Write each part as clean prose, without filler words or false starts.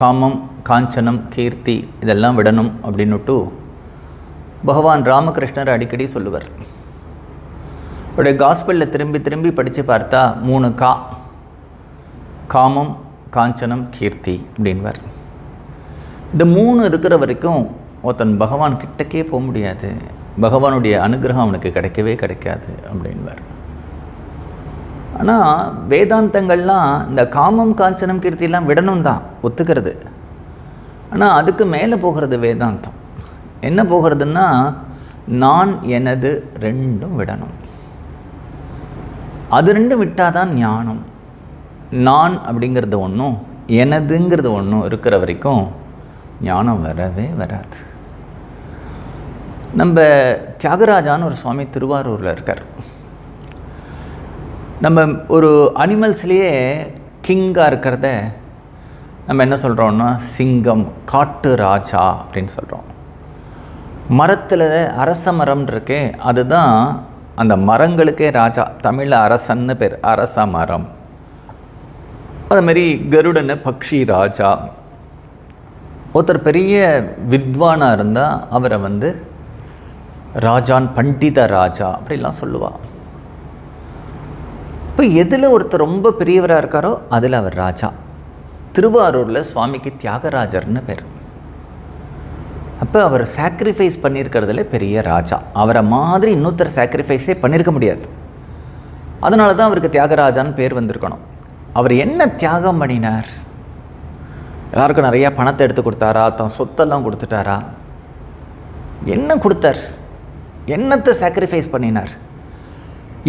காமம், காஞ்சனம், கீர்த்தி இதெல்லாம் விடணும் அப்படின்னுட்டு பகவான் ராமகிருஷ்ணர் அடிக்கடி சொல்லுவார். அவருடைய காஸ்பலில் திரும்பி திரும்பி படித்து பார்த்தா 3 காமம், காஞ்சனம், கீர்த்தி அப்படின்வார். இந்த 3 இருக்கிற வரைக்கும் ஒருத்தன் பகவான் கிட்டக்கே போக முடியாது, பகவானுடைய அனுகிரகம் அவனுக்கு கிடைக்கவே கிடைக்காது அப்படின்வார். ஆனால் வேதாந்தங்கள்லாம் இந்த காமம், காஞ்சனம், கீர்த்தியெல்லாம் விடணும் தான் ஒத்துக்கிறது. ஆனால் அதுக்கு மேலே போகிறது வேதாந்தம். என்ன போகிறதுன்னா, நான் எனது ரெண்டும் விடணும். அது ரெண்டும் விட்டால் தான் ஞானம். நான் அப்படிங்கிறது ஒன்றும் எனதுங்கிறது ஒன்றும் இருக்கிற வரைக்கும் ஞானம் வரவே வராது. நம்ம தியாகராஜான்னு ஒரு சுவாமி திருவாரூரில் இருக்கார். நம்ம ஒரு அனிமல்ஸ்லேயே கிங்காக இருக்கிறத நம்ம என்ன சொல்கிறோம்னா சிங்கம், காட்டு ராஜா அப்படின்னு சொல்கிறோம். மரத்தில் அரச மரம் இருக்கே, அதுதான் அந்த மரங்களுக்கே ராஜா. தமிழில் அரசன்னு பேர், அரச மரம். அதுமாரி கருடனை பக்ஷி ராஜா. ஒருத்தர் பெரிய வித்வானாக இருந்தால் அவரை ராஜான், பண்டித ராஜா அப்படிலாம் சொல்லுவாள். இப்போ எதில் ஒருத்தர் ரொம்ப பெரியவராக இருக்காரோ அதில் அவர் ராஜா. திருவாரூரில் சுவாமிக்கு தியாகராஜர்னு பேர். அப்போ அவர் சாக்ரிஃபைஸ் பண்ணியிருக்கிறதுல பெரிய ராஜா. அவரை மாதிரி இன்னொருத்தர் சாக்ரிஃபைஸே பண்ணியிருக்க முடியாது. அதனால தான் அவருக்கு தியாகராஜான்னு பேர் வந்திருக்கணும். அவர் என்ன தியாகம் பண்ணினார்? எல்லாருக்கும் நிறையா பணத்தை எடுத்து கொடுத்தாரா? தன் சொத்தெல்லாம் கொடுத்துட்டாரா? என்ன கொடுத்தார்? என்னத்தை சாக்ரிஃபைஸ் பண்ணினார்?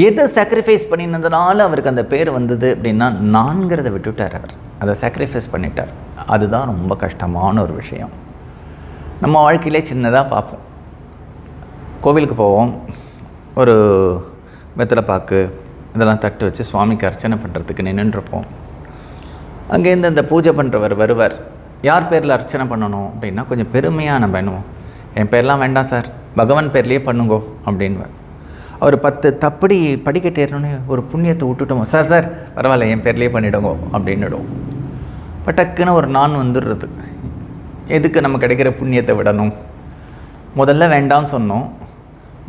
எதை சாக்ரிஃபைஸ் பண்ணினதுனால அவருக்கு அந்த பேர் வந்தது அப்படின்னா, நான்கிறத விட்டுவிட்டார். அவர் அதை சாக்ரிஃபைஸ் பண்ணிட்டார். அதுதான் ரொம்ப கஷ்டமான ஒரு விஷயம். நம்ம வாழ்க்கையிலே சின்னதாக பார்ப்போம். கோவிலுக்கு போவோம், ஒரு வெத்தலைப்பாக்கு இதெல்லாம் தட்டு வச்சு சுவாமிக்கு அர்ச்சனை பண்ணுறதுக்கு நின்றுருப்போம். அங்கேருந்து அந்த பூஜை பண்ணுறவர் வருவார். யார் பேரில் அர்ச்சனை பண்ணணும் அப்படின்னா, கொஞ்சம் பெருமையாக நம்ம பண்ணுவோம். என் பேர்லாம் வேண்டாம் சார், பகவான் பேர்லேயே பண்ணுங்கோ அப்படின்வார். அவர் 10 தப்படி படிக்கட்டேறணுன்னு ஒரு புண்ணியத்தை விட்டுட்டோம். சார் பரவாயில்ல, என் பேர்லேயே பண்ணிவிடுங்கோ அப்படின்னுடும். பட்டக்குன்னு ஒரு நான் வந்துடுறது. எதுக்கு நம்ம கிடைக்கிற புண்ணியத்தை விடணும்? முதல்ல வேண்டாம்னு சொன்னோம்.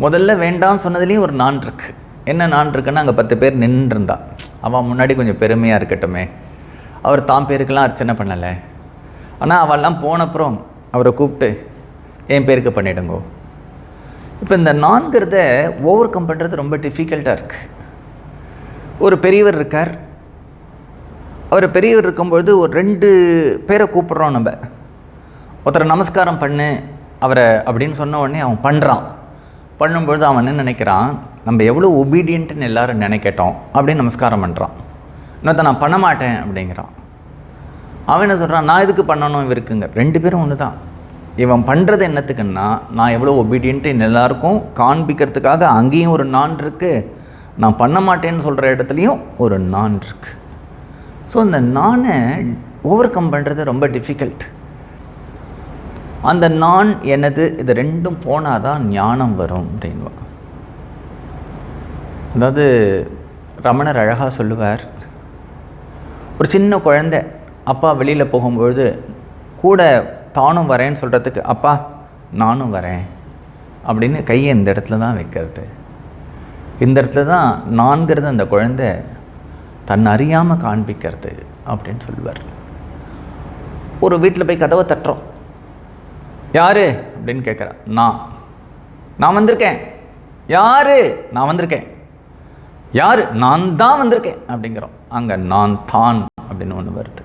முதல்ல வேண்டாம்னு சொன்னதுலேயும் ஒரு நான் இருக்குது. என்ன நான் இருக்குன்னா, அங்கே 10 பேர் நின்றுருந்தா அவன் முன்னாடி கொஞ்சம் பெருமையாக இருக்கட்டுமே, அவர் தான் பேருக்கெல்லாம் அர்ச்சனை பண்ணலை. ஆனால் அவெல்லாம் போனப்புறம் அவரை கூப்பிட்டு என் பேருக்கு பண்ணிவிடுங்கோ. இப்போ இந்த நான்கிறத ஓவர் கம் பண்ணுறது ரொம்ப டிஃபிகல்ட்டாக இருக்குது. ஒரு பெரியவர் இருக்கார். அவர் பெரியவர் இருக்கும்பொழுது ஒரு 2 பேரை கூப்பிட்றோம். நம்ம ஒருத்தரை நமஸ்காரம் பண்ணு அவரை அப்படின்னு சொன்ன உடனே அவன் பண்ணுறான். பண்ணும்பொழுது அவன் என்ன நினைக்கிறான், நம்ம எவ்வளோ ஒபீடியன்ட்டுன்னு எல்லோரும் நினைக்கட்டோம் அப்படின்னு நமஸ்காரம் பண்ணுறான். இன்னொருத்த நான் பண்ண மாட்டேன் அப்படிங்கிறான். அவன் என்ன சொல்கிறான், நான் எதுக்கு பண்ணணும் இவருக்குங்க. 2 பேரும் ஒன்று தான். இவன் பண்ணுறது என்னத்துக்குன்னா, நான் எவ்வளோ ஒபீடியன்ட்டு எல்லாருக்கும் காண்பிக்கிறதுக்காக அங்கேயும் ஒரு நான் இருக்குது, நான் பண்ண மாட்டேன்னு சொல்கிற இடத்துலையும் ஒரு நான் இருக்குது. ஸோ அந்த நானை ஓவர் கம் பண்ணுறது ரொம்ப டிஃபிகல்ட். அந்த நான் எனது இது ரெண்டும் போனால் தான் ஞானம் வரும் அப்படின்வா. அதாவது ரமணர் அழகாக சொல்லுவார், ஒரு சின்ன குழந்தை அப்பா வெளியில் போகும்பொழுது கூட தானும் வரேன்னு சொல்கிறதுக்கு, அப்பா நானும் வரேன் அப்படின்னு கையை இந்த இடத்துல தான் வைக்கிறது. இந்த இடத்துல தான் நான்கிறது அந்த குழந்தை தன்னை அறியாமல் காண்பிக்கிறது அப்படின்னு சொல்லுவார். ஒரு வீட்டில் போய் கதவை தட்டுறோம். யார் அப்படின்னு கேட்குறேன். நான் வந்திருக்கேன். யார்? நான் வந்திருக்கேன். யார்? நான் தான் வந்திருக்கேன் அப்படிங்கிறோம். அங்கே நான் தான் அப்படின்னு ஒன்று வருது.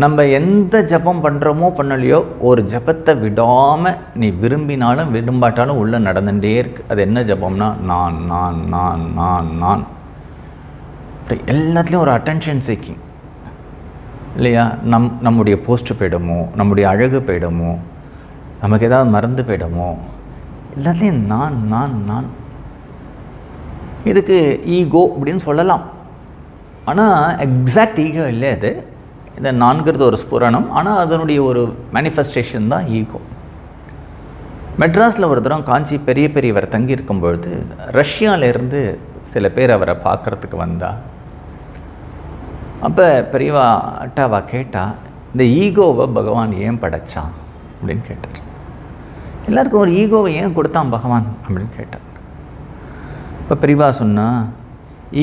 நம்ம எந்த ஜபம் பண்ணுறோமோ பண்ணலையோ, ஒரு ஜபத்தை விடாமல் நீ விரும்பினாலும் விரும்பாட்டாலும் உள்ளே நடந்துகிட்டே இருக்கு. அது என்ன ஜபம்னா, நான் நான் நான் நான் நான். எல்லாத்துலேயும் ஒரு அட்டென்ஷன் சீக்கிங் இல்லையா? நம்முடைய போஸ்ட்டு போயிடுமோ, நம்முடைய அழகு போயிடுமோ, நமக்கு ஏதாவது மறந்து போயிடுமோ, எல்லாத்துலேயும் நான் நான் நான். இதுக்கு ஈகோ அப்படின்னு சொல்லலாம். ஆனால் எக்ஸாக்ட் ஈகோ இல்லை அது. இந்த நான்கிறது ஒரு ஸ்புரணம், ஆனால் அதனுடைய ஒரு மேனிஃபெஸ்டேஷன் தான் ஈகோ. மெட்ராஸில் ஒரு தரம் காஞ்சி பெரியவர் தங்கி இருக்கும்பொழுது ரஷ்யாவிலேருந்து சில பேர் அவரை பார்க்குறதுக்கு வந்தா. அப்போ பெரியவா அட்டாவா கேட்டா, இந்த ஈகோவை பகவான் ஏன் படைச்சான் அப்படின்னு கேட்டார். எல்லாருக்கும் ஒரு ஈகோவை ஏன் கொடுத்தான் பகவான் அப்படின்னு கேட்டார். இப்போ பெரியவா சொன்னால்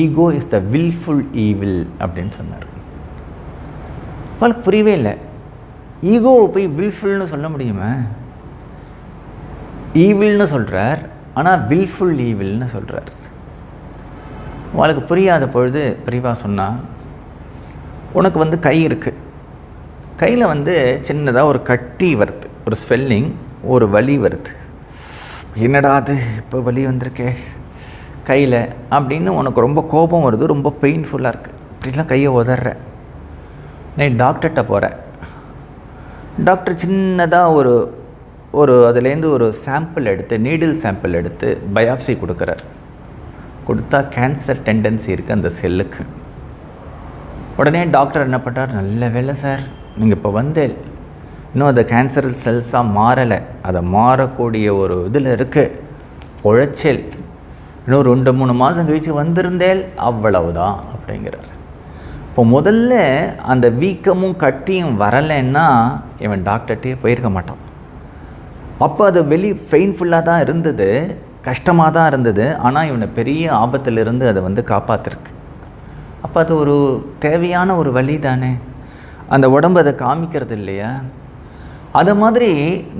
ego is the wilful evil அப்படின்னு சொன்னார். அவளுக்கு புரியவே இல்லை. ஈகோவை போய் வில்ஃபுல்னு சொல்ல முடியுமா? ஈவில்னு சொல்கிறார், ஆனால் வில்ஃபுல் ஈவில்னு சொல்கிறார். அவளுக்கு புரியாத பொழுது பெரியவா சொன்னால், உனக்கு கை இருக்குது, கையில் சின்னதாக ஒரு கட்டி வருது, ஒரு ஸ்வெல்லிங், ஒரு வலி வருது. என்னடா அது இப்போ வலி வந்திருக்கே கையில் அப்படின்னு உனக்கு ரொம்ப கோபம் வருது, ரொம்ப பெயின்ஃபுல்லாக இருக்குது. இப்படிலாம் கையை உதற. நீ டாக்டர்கிட்ட போகிற. டாக்டர் சின்னதாக ஒரு அதுலேருந்து ஒரு சாம்பிள் எடுத்து, நீடில் சாம்பிள் எடுத்து பயாப்சி கொடுக்குறார். கொடுத்தா கேன்சர் டெண்டன்சி இருக்குது அந்த செல்லுக்கு. உடனே டாக்டர் என்ன பண்ணுறார், நல்ல வேலை சார், நீங்கள் இப்போ இன்னும் அந்த கேன்சர் செல்ஸாக மாறலை, அதை மாறக்கூடிய ஒரு இதில் இருக்குது, உழைச்சல், இன்னும் 2-3 மாதம் கழித்து வந்திருந்தேல் அவ்வளவுதான் அப்படிங்கிறார். இப்போ முதல்ல அந்த வீக்கமும் கட்டியும் வரலைன்னா இவன் டாக்டர்கிட்டே போயிருக்க மாட்டான். அப்போ அது பெயின்ஃபுல்லாக தான் இருந்தது, கஷ்டமாக தான் இருந்தது, ஆனால் இவனை பெரிய ஆபத்திலிருந்து அதை காப்பாற்றிருக்கு. அப்போ அது ஒரு தேவையான ஒரு வழி தானே, அந்த உடம்பு அதை காமிக்கிறது இல்லையா? அது மாதிரி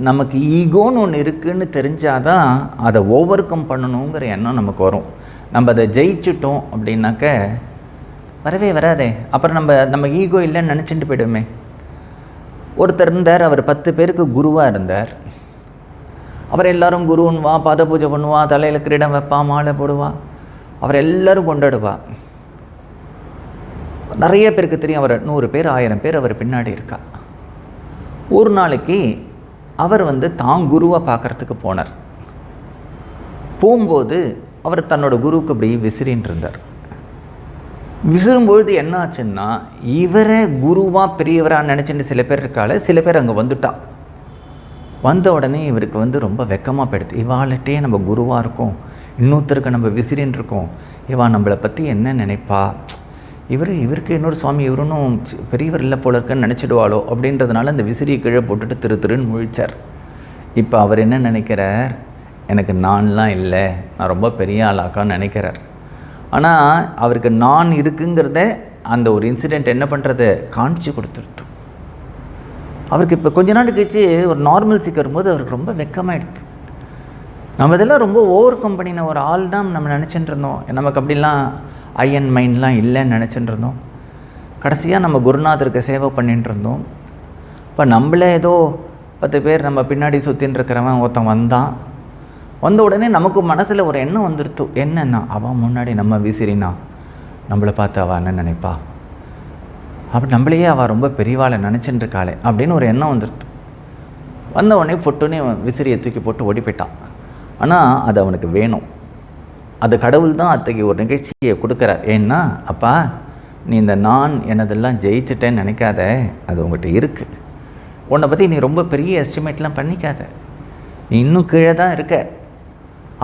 நமக்கு ஈகோன்னு ஒன்று இருக்குதுன்னு தெரிஞ்சாதான் அதை ஓவர் கம் பண்ணணுங்கிற எண்ணம் நமக்கு வரும். நம்ம அதை ஜெயிச்சிட்டோம் அப்படின்னாக்க வரவே வராதே. அப்புறம் நம்ம ஈகோ இல்லைன்னு நினச்சிட்டு போய்டுமே. ஒருத்தர் இருந்தார், அவர் 10 பேருக்கு குருவாக இருந்தார். அவர் எல்லோரும் குருன்னுவா, பாத பூஜை பண்ணுவா, தலையில் கிரீடம் வைப்பா, மாலை போடுவா, அவர் எல்லோரும் கொண்டாடுவா. நிறைய பேருக்கு தெரியும், அவர் 100 பேர் 1000 பேர் அவர் பின்னாடி இருக்கா. ஒரு நாளைக்கு அவர் தான் குருவாக பார்க்குறதுக்கு போனார். போகும்போது அவர் தன்னோட குருவுக்கு இப்படி விசிறின்னு இருந்தார். விசிறும்பொழுது என்ன ஆச்சுன்னா, இவரை குருவாக பெரியவராக நினச்சிட்டு சில பேர் இருக்கால, சில பேர் அங்கே வந்துட்டா. வந்த உடனே இவருக்கு ரொம்ப வெக்கமாக போயிடுது. இவாள்கிட்டே நம்ம குருவாக இருக்கோம், இன்னொருத்தருக்கு நம்ம விசிறின்னு இருக்கோம், இவா நம்மளை பற்றி என்ன நினைப்பா, இவருக்கு இன்னொரு சுவாமி இவருன்னும் பெரியவர் இல்லை போல இருக்குன்னு நினச்சிடுவாளோ அப்படின்றதுனால அந்த விசிறியை கீழே போட்டுட்டு திருன்னு முழிச்சார். இப்போ அவர் என்ன நினைக்கிறார், எனக்கு நான்லாம் இல்லை, நான் ரொம்ப பெரிய ஆளாக்கான்னு நினைக்கிறார். ஆனால் அவருக்கு நான் இருக்குங்கிறத அந்த ஒரு இன்சிடெண்ட் என்ன பண்ணுறது, காமிச்சு கொடுத்துருத்து. அவருக்கு இப்போ கொஞ்ச நாள் கழிச்சு ஒரு நார்மல்சிக்கு வரும்போது அவருக்கு ரொம்ப வெக்கமாகிடுது. நம்ம இதெல்லாம் ரொம்ப ஓவர் கம் பண்ணின ஒரு ஆள் தான் நம்ம நினச்சிட்டு இருந்தோம். நமக்கு அப்படிலாம் அயன் மைண்ட்லாம் இல்லைன்னு நினச்சிட்டு இருந்தோம். கடைசியாக நம்ம குருநாதருக்கு சேவை பண்ணிட்டு இருந்தோம். இப்போ நம்மளே ஏதோ 10 பேர் நம்ம பின்னாடி சுற்றின்னு இருக்கிறவன் ஒருத்தன் வந்த உடனே நமக்கு மனசில் ஒரு எண்ணம் வந்துடுத்து. என்னன்னா, அவன் முன்னாடி நம்ம விசிறினா நம்மளை பார்த்து அவள் என்ன நினைப்பா, அப்படி நம்மளையே அவள் ரொம்ப பெரியவாளை நினச்சிட்டு இருக்காளே அப்படின்னு ஒரு எண்ணம் வந்துடுது. வந்த உடனே பொட்டுன்னே விசிறியை தூக்கி போட்டு ஓடி போயிட்டான். ஆனால் அது அவனுக்கு வேணும். அது கடவுள் தான் அத்தகைய ஒரு நிகழ்ச்சியை கொடுக்குறார். ஏன்னா, அப்பா நீ இந்த நான் என்னதெல்லாம் ஜெயிச்சிட்டேன்னு நினைக்காத, அது உங்கள்கிட்ட இருக்குது. உன்னை பற்றி நீ ரொம்ப பெரிய எஸ்டிமேட்லாம் பண்ணிக்காத, நீ இன்னும் கீழே தான் இருக்க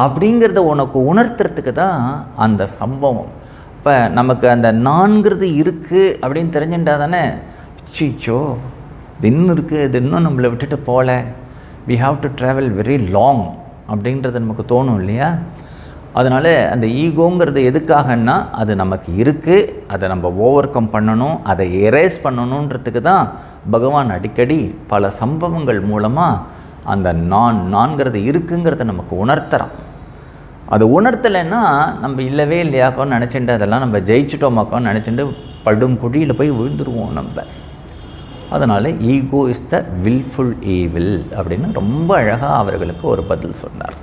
அப்படிங்கிறத உனக்கு உணர்த்துறதுக்கு தான் அந்த சம்பவம். இப்போ நமக்கு அந்த நான்கிறது இருக்குது அப்படின்னு தெரிஞ்சுட்டா தானே, சிச்சோ இது இன்னும் இருக்குது, இது இன்னும் நம்மளை விட்டுட்டு போகல, we have to travel very long அப்படின்றது நமக்கு தோணும் இல்லையா? அதனால் அந்த ஈகோங்கிறது எதுக்காகன்னா, அது நமக்கு இருக்குது, அதை நம்ம ஓவர் கம் பண்ணணும், அதை எரேஸ் பண்ணணுன்றதுக்கு தான் பகவான் அடிக்கடி பல சம்பவங்கள் மூலமாக அந்த நான்கிறது இருக்குங்கிறத நமக்கு உணர்த்துறான். அது உணர்த்தலைன்னா நம்ம இல்லவே இல்லையாக்கோன்னு நினச்சிட்டு அதெல்லாம் நம்ம ஜெயிச்சிட்டோமாக்கோன்னு நினச்சிட்டு படும் குழியில் போய் விழுந்துருவோம் நம்ம. அதனால் ego is the wilful evil அப்படின்னு ரொம்ப அழகாக அவர்களுக்கு ஒரு பதில் சொன்னார்.